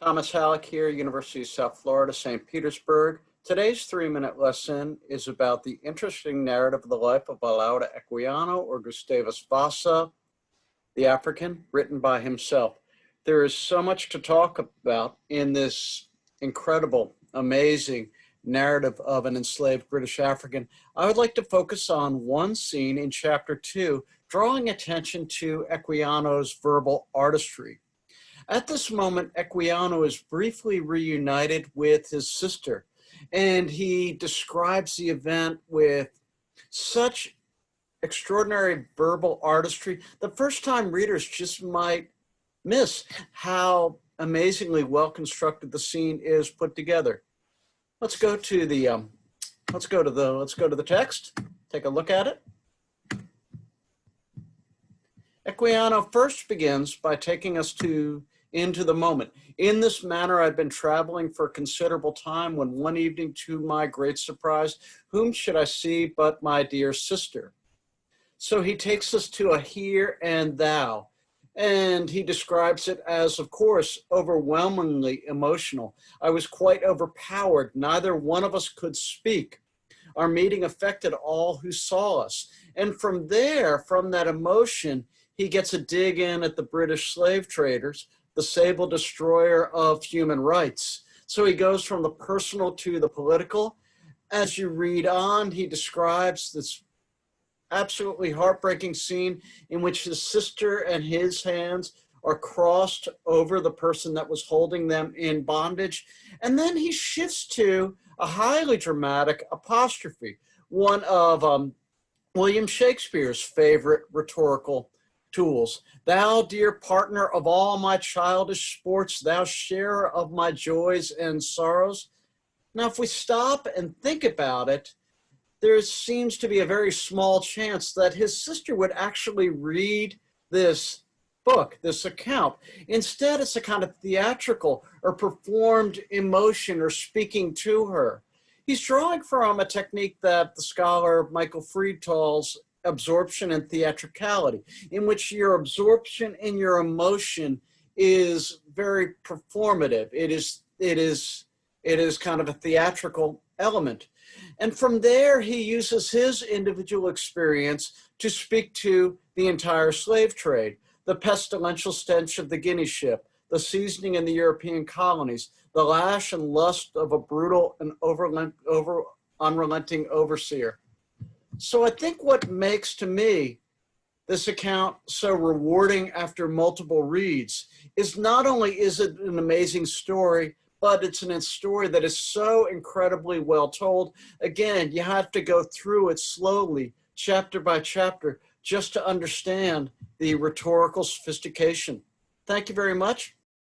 Thomas Hallock here, University of South Florida, St. Petersburg. Today's 3-minute lesson is about the interesting narrative of the life of Olaudah Equiano, or Gustavus Vassa, the African, written by himself. There is so much to talk about in this incredible, amazing narrative of an enslaved British African. I would like to focus on one scene in chapter 2, drawing attention to Equiano's verbal artistry. At this moment, Equiano is briefly reunited with his sister, and he describes the event with such extraordinary verbal artistry. The first-time readers just might miss how amazingly well constructed the scene is put together. Let's go to the text. Take a look at it. Equiano first begins by taking us into the moment. In this manner, I'd been traveling for a considerable time when one evening, to my great surprise, whom should I see but my dear sister? So he takes us to a here and thou, and he describes it as, of course, overwhelmingly emotional. I was quite overpowered. Neither one of us could speak. Our meeting affected all who saw us. And from there, from that emotion, he gets a dig in at the British slave traders, the sable destroyer of human rights. So he goes from the personal to the political. As you read on, he describes this absolutely heartbreaking scene in which his sister and his hands are crossed over the person that was holding them in bondage. And then he shifts to a highly dramatic apostrophe, one of William Shakespeare's favorite rhetorical tools. Thou, dear partner of all my childish sports, thou sharer of my joys and sorrows. Now, if we stop and think about it, there seems to be a very small chance that his sister would actually read this book, this account. Instead, it's a kind of theatrical or performed emotion or speaking to her. He's drawing from a technique that the scholar Michael Fried calls absorption and theatricality, in which your absorption and your emotion is very performative. It is kind of a theatrical element. And from there, he uses his individual experience to speak to the entire slave trade, the pestilential stench of the Guinea ship, the seasoning in the European colonies, the lash and lust of a brutal and unrelenting overseer. So I think what makes, to me, this account so rewarding after multiple reads is not only is it an amazing story, but it's a story that is so incredibly well told. Again, you have to go through it slowly, chapter by chapter, just to understand the rhetorical sophistication. Thank you very much.